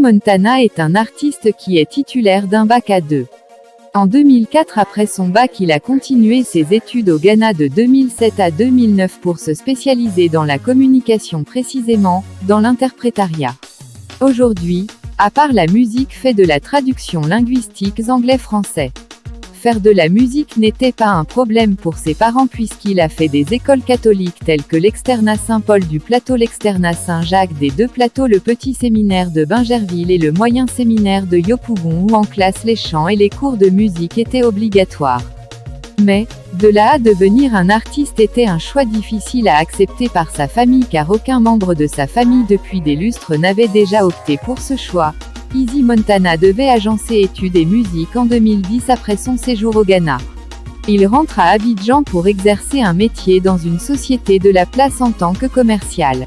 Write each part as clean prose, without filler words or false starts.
Montana est un artiste qui est titulaire d'un bac à 2. En 2004, après son bac, il a continué ses études au Ghana de 2007 à 2009 pour se spécialiser dans la communication, précisément, dans l'interprétariat. Aujourd'hui, à part la musique, fait de la traduction linguistique anglais-français. Faire de la musique n'était pas un problème pour ses parents puisqu'il a fait des écoles catholiques telles que l'Externat Saint-Paul du Plateau, l'Externat Saint-Jacques des Deux Plateaux, le Petit Séminaire de Bingerville et le Moyen Séminaire de Yopougon où en classe les chants et les cours de musique étaient obligatoires. Mais, de là à devenir un artiste était un choix difficile à accepter par sa famille car aucun membre de sa famille depuis des lustres n'avait déjà opté pour ce choix. Easy Montana devait agencer études et musique en 2010 après son séjour au Ghana. Il rentre à Abidjan pour exercer un métier dans une société de la place en tant que commercial.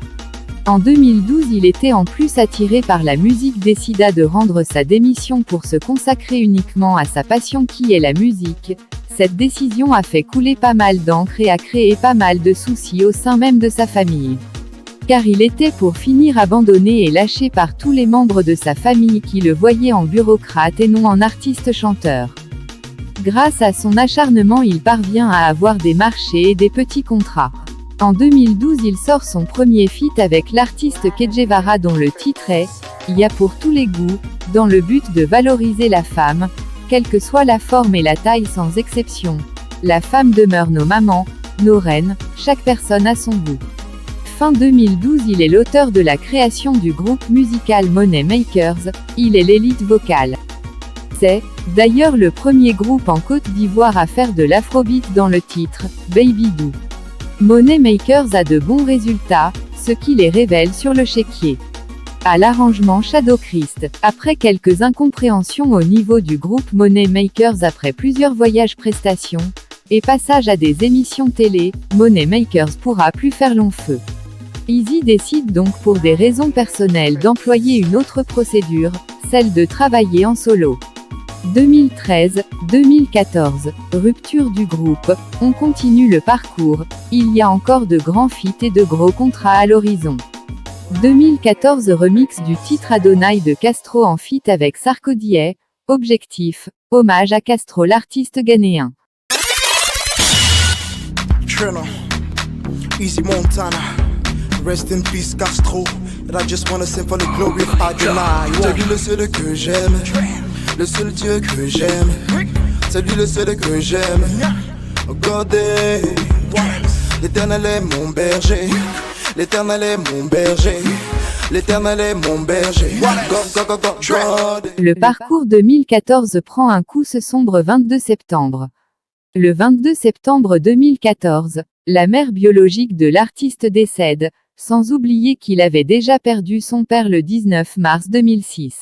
En 2012, il était en plus attiré par la musique, décida de rendre sa démission pour se consacrer uniquement à sa passion qui est la musique. Cette décision a fait couler pas mal d'encre et a créé pas mal de soucis au sein même de sa famille. Car il était pour finir abandonné et lâché par tous les membres de sa famille qui le voyaient en bureaucrate et non en artiste-chanteur. Grâce à son acharnement, il parvient à avoir des marchés et des petits contrats. En 2012, il sort son premier feat avec l'artiste Kejevara dont le titre est « Il y a pour tous les goûts », dans le but de valoriser la femme, quelle que soit la forme et la taille sans exception. La femme demeure nos mamans, nos reines, chaque personne a son goût. Fin 2012, il est l'auteur de la création du groupe musical Money Makers, il est l'élite vocale. C'est, d'ailleurs, le premier groupe en Côte d'Ivoire à faire de l'afrobeat dans le titre « Baby Do ». Money Makers a de bons résultats, ce qui les révèle sur le chéquier. À l'arrangement Shadow Christ, après quelques incompréhensions au niveau du groupe Money Makers après plusieurs voyages prestations, et passage à des émissions télé, Money Makers pourra plus faire long feu. Easy décide donc pour des raisons personnelles d'employer une autre procédure, celle de travailler en solo. 2013-2014, rupture du groupe, on continue le parcours, il y a encore de grands feats et de gros contrats à l'horizon. 2014 remix du titre Adonai de Castro en feat avec Sarkodie, objectif, hommage à Castro l'artiste ghanéen. Triller, Easy Montana, rest in peace Castro, and I just wanna sing for the glory of Adonai. C'est lui le seul que j'aime, le seul Dieu que j'aime, c'est lui le seul que j'aime. Regardez, l'Éternel est mon berger, l'Éternel est mon berger, l'Éternel est mon berger. Le parcours 2014 prend un coup ce sombre 22 septembre. Le 22 septembre 2014, la mère biologique de l'artiste décède, sans oublier qu'il avait déjà perdu son père le 19 mars 2006.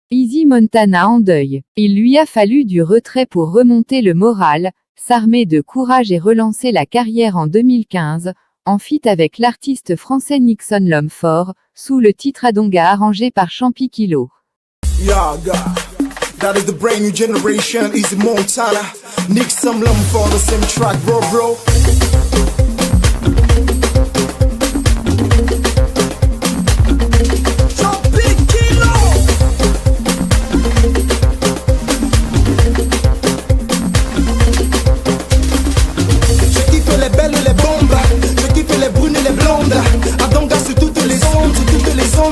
Easy Montana en deuil. Il lui a fallu du retrait pour remonter le moral, s'armer de courage et relancer la carrière en 2015, en feat avec l'artiste français Nixon l'homme fort, sous le titre Adonga arrangé par Champi Kilo. That is the brand new generation, Easy Montana. Nick some love for the same track, bro. Champi Kilo. Je kiffe les belles et les bombes, je kiffe les brunes et les blondes. Adonga sur toutes les ondes,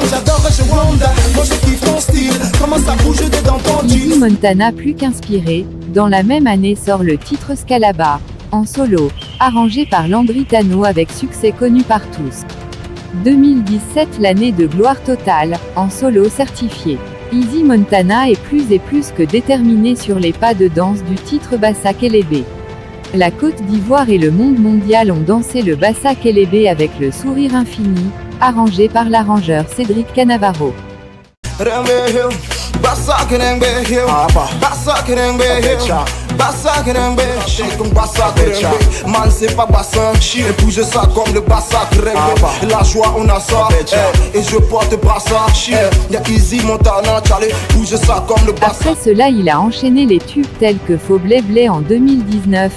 j'adore Rwanda. Moi je kiffe ton style, comment ça bouge dedans ton jean. Easy Montana plus qu'inspiré, dans la même année sort le titre Scalaba, en solo, arrangé par Landry Tano avec succès connu par tous. 2017 l'année de gloire totale, en solo certifié. Easy Montana est plus que déterminé sur les pas de danse du titre Bassa Kelebe. La Côte d'Ivoire et le monde mondial ont dansé le Bassa Kelebe avec le sourire infini, arrangé par l'arrangeur Cédric Cannavaro. Man c'est pas bassin, épouse ça comme le bassa la joie on a ça, et je porte brassa, y'a Easy Montana, Charlie, bouge ça comme le bassa. Après cela il a enchaîné les tubes tels que Faux Blé Blé en 2019.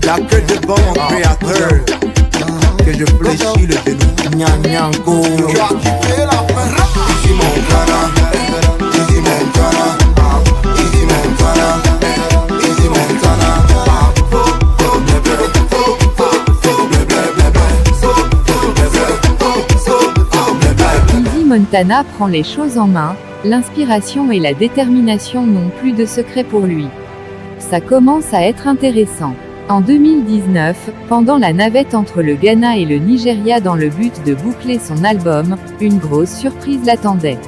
Y'a que des devant mon créateur que je fléchis le genou. Nyanyango. Tu as kiffé la Ferrari. Easy Montana, Easy Montana, Easy Montana, Easy Montana. Easy Montana prend les choses en main, l'inspiration et la détermination n'ont plus de secret pour lui. Ça commence à être intéressant. En 2019, pendant la navette entre le Ghana et le Nigeria dans le but de boucler son album, une grosse surprise l'attendait.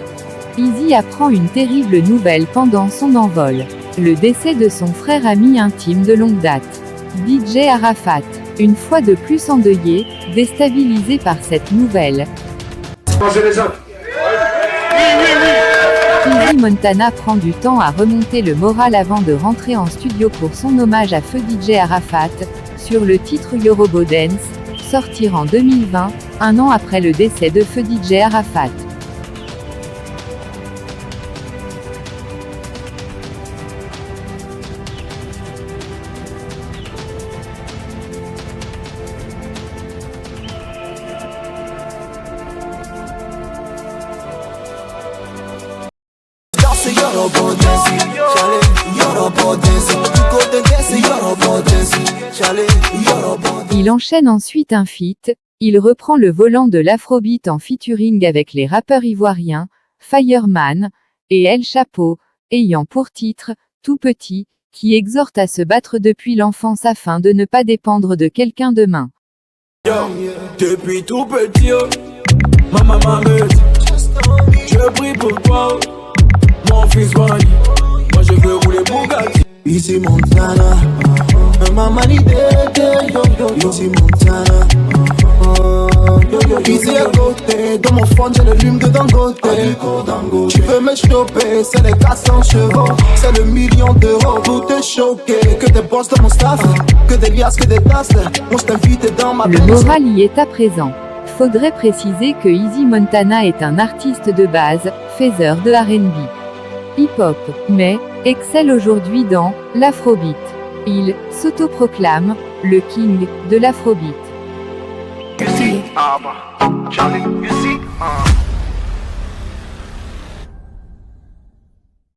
Easy apprend une terrible nouvelle pendant son envol. Le décès de son frère ami intime de longue date. DJ Arafat. Une fois de plus endeuillé, déstabilisé par cette nouvelle. Easy Montana prend du temps à remonter le moral avant de rentrer en studio pour son hommage à feu DJ Arafat, sur le titre Yoruba Dance, sortir en 2020, un an après le décès de feu DJ Arafat. Il enchaîne ensuite un feat, il reprend le volant de l'afrobeat en featuring avec les rappeurs ivoiriens, Fireman, et El Chapo, ayant pour titre, Tout Petit, qui exhorte à se battre depuis l'enfance afin de ne pas dépendre de quelqu'un demain. Depuis tout petit, ma maman me dit, je prie pour toi, mon fils Wani, moi je veux rouler Bugatti. Easy Montana, maman Easy Montana, Easy à côté, dans mon fond j'ai le lume de Dangote. Tu veux me choper, c'est les 400 chevaux, c'est le million d'euros pour te choquer. Que des boss dans mon staff, que des liasses, que des tasses. Moi je t'invite dans ma Le moral y est à présent. Faudrait préciser que Easy Montana est un artiste de base, faiseur de R&B, hip-hop, mais excelle aujourd'hui dans l'afrobeat. Il s'autoproclame le king de l'afrobeat. You see, Charlie, you see,